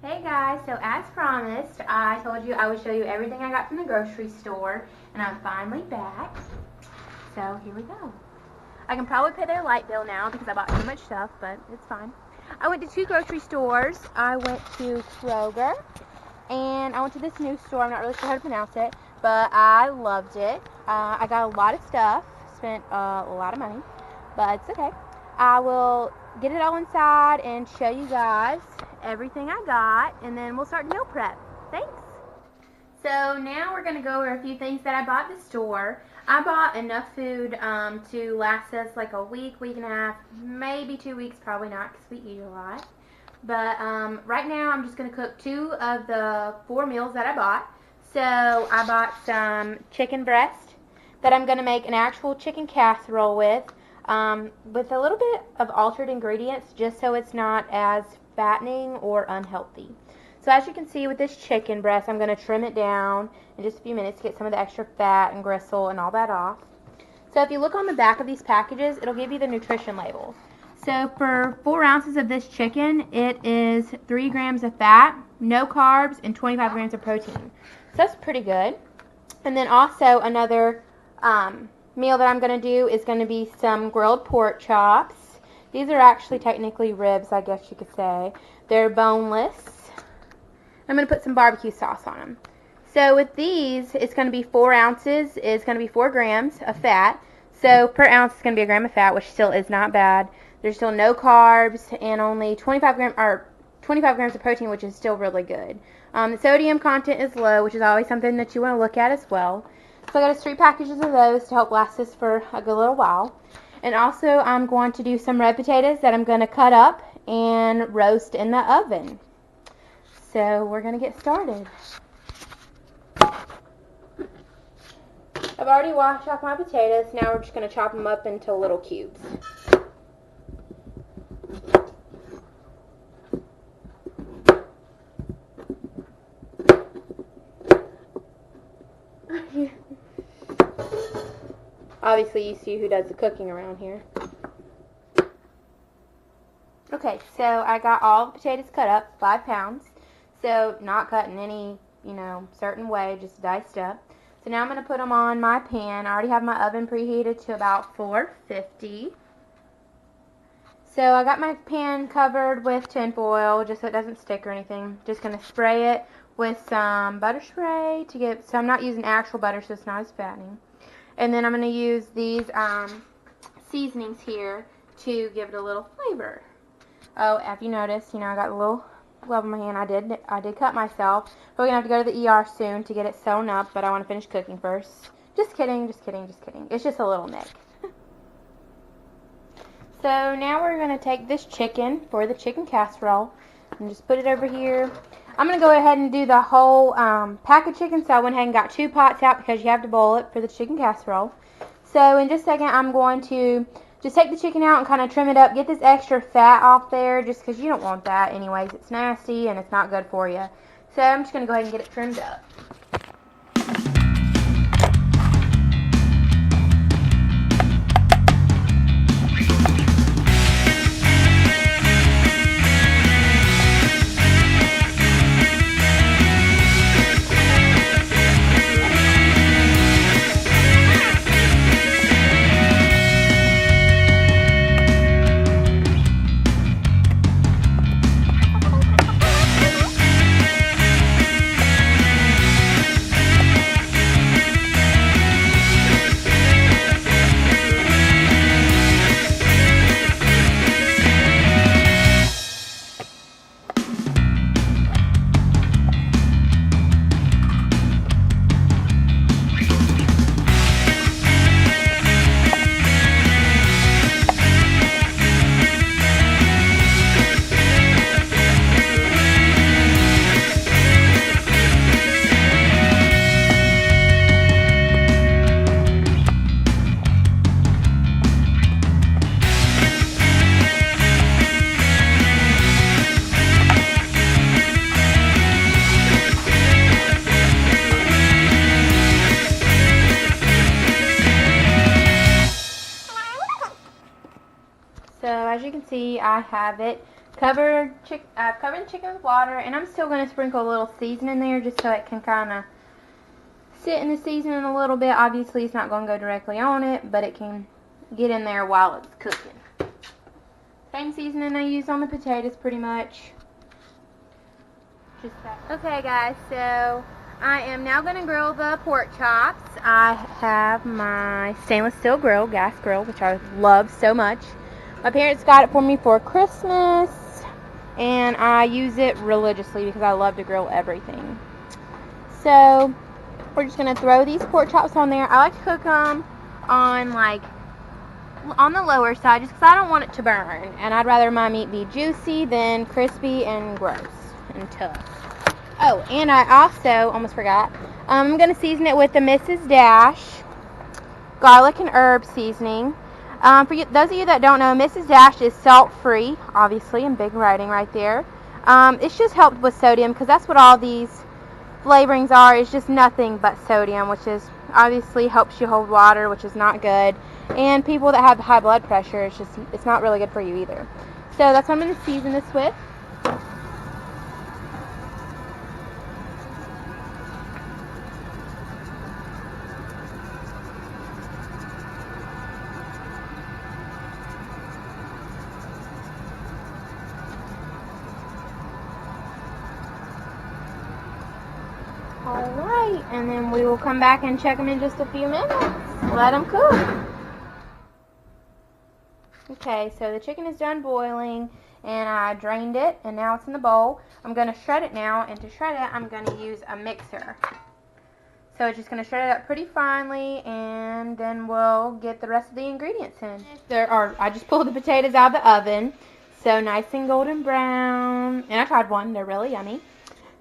Hey guys, so as promised, I told you I would show you everything I got from the grocery store, and I'm finally back. So here we go. I can probably pay their light bill now because I bought too much stuff, but it's fine. I went to two grocery stores. I went to Kroger, and I went to this new store. I'm not really sure how to pronounce it, but I loved it. I got a lot of stuff, spent a lot of money, but it's okay. I will get it all inside and show you guys everything I got, and then we'll start meal prep. Thanks. So now we're going to go over a few things that I bought at the store. I bought enough food to last us like a week, week and a half, maybe 2 weeks, probably not because we eat a lot. But right now I'm just going to cook 2 of the 4 meals that I bought. So I bought some chicken breast that I'm going to make an actual chicken casserole with a little bit of altered ingredients just so it's not as fattening or unhealthy. So as you can see with this chicken breast, I'm going to trim it down in just a few minutes to get some of the extra fat and gristle and all that off. So if you look on the back of these packages, it'll give you the nutrition labels. So for 4 ounces of this chicken, it is 3 grams of fat, no carbs, and 25 grams of protein. So that's pretty good. And then also another meal that I'm going to do is going to be some grilled pork chops. These are actually technically ribs, I guess you could say. They're boneless. I'm going to put some barbecue sauce on them. So with these, it's going to be 4 ounces. It's going to be 4 grams of fat. So per ounce, it's going to be a gram of fat, which still is not bad. There's still no carbs and only 25 grams of protein, which is still really good. The sodium content is low, which is always something that you want to look at as well. So I got us 3 packages of those to help last us for a good little while. And also I'm going to do some red potatoes that I'm going to cut up and roast in the oven. So we're going to get started. I've already washed off my potatoes. Now we're just going to chop them up into little cubes. Obviously you see who does the cooking around here. Okay, so I got all the potatoes cut up, 5 pounds. So not cut in any, certain way, just diced up. So now I'm going to put them on my pan. I already have my oven preheated to about 450. So I got my pan covered with tin foil just so it doesn't stick or anything. Just going to spray it with some butter spray so I'm not using actual butter so it's not as fattening. And then I'm going to use these seasonings here to give it a little flavor. Oh, if you noticed, I got a little glove in my hand. I did cut myself. We're going to have to go to the ER soon to get it sewn up, but I want to finish cooking first. Just kidding, just kidding, just kidding. It's just a little nick. So now we're going to take this chicken for the chicken casserole and just put it over here. I'm going to go ahead and do the whole pack of chicken, so I went ahead and got 2 pots out because you have to boil it for the chicken casserole. So in just a second, I'm going to just take the chicken out and kind of trim it up, get this extra fat off there just because you don't want that anyways. It's nasty and it's not good for you. So I'm just going to go ahead and get it trimmed up. as you can see, I have it I've covered the chicken with water, and I'm still going to sprinkle a little seasoning in there just so it can kind of sit in the seasoning a little bit. Obviously, it's not going to go directly on it, but it can get in there while it's cooking. Same seasoning I use on the potatoes pretty much. Just that. Okay guys, so I am now going to grill the pork chops. I have my stainless steel grill, gas grill, which I love so much. My parents got it for me for Christmas, and I use it religiously because I love to grill everything. So we're just going to throw these pork chops on there. I like to cook them on the lower side just because I don't want it to burn, and I'd rather my meat be juicy than crispy and gross and tough. Oh, and I also almost forgot, I'm going to season it with the Mrs. Dash garlic and herb seasoning. For those of you that don't know, Mrs. Dash is salt-free, obviously, in big writing right there. It's just helped with sodium because that's what all these flavorings are. It's just nothing but sodium, which is obviously helps you hold water, which is not good. And people that have high blood pressure, it's not really good for you either. So that's what I'm going to season this with. Alright, and then we will come back and check them in just a few minutes. Let them cook. Okay, so the chicken is done boiling, and I drained it, and now it's in the bowl. I'm going to shred it now, and to shred it, I'm going to use a mixer. So it's just going to shred it up pretty finely, and then we'll get the rest of the ingredients in. I just pulled the potatoes out of the oven, so nice and golden brown, and I tried one. They're really yummy.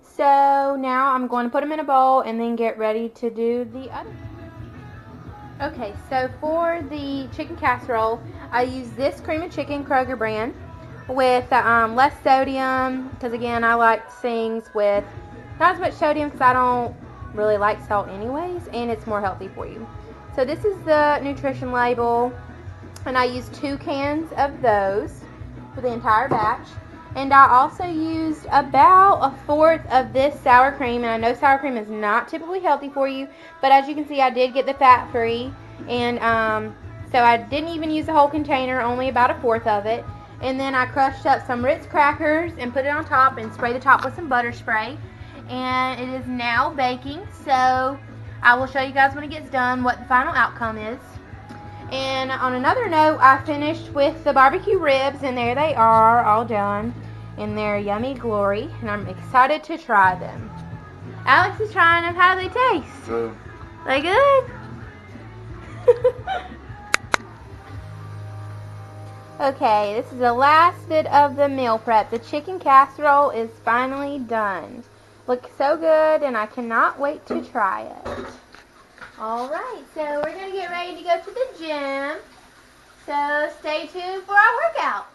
So now I'm going to put them in a bowl and then get ready to do the other. Okay, so for the chicken casserole, I use this cream of chicken Kroger brand with less sodium, because again, I like things with not as much sodium because I don't really like salt anyways, and it's more healthy for you. So this is the nutrition label, and I use 2 cans of those for the entire batch. And I also used about 1/4 of this sour cream, and I know sour cream is not typically healthy for you, but as you can see, I did get the fat free, and so I didn't even use the whole container, only about 1/4 of it. And then I crushed up some Ritz crackers and put it on top and sprayed the top with some butter spray. And it is now baking, so I will show you guys when it gets done what the final outcome is. And on another note, I finished with the barbecue ribs, and there they are, all done in their yummy glory, and I'm excited to try them. Alex is trying them. How do they taste? Good. They good? Okay, this is the last bit of the meal prep. The chicken casserole is finally done. Looks so good, and I cannot wait to try it. Alright, so we're going to get ready to go to the gym. So stay tuned for our workout.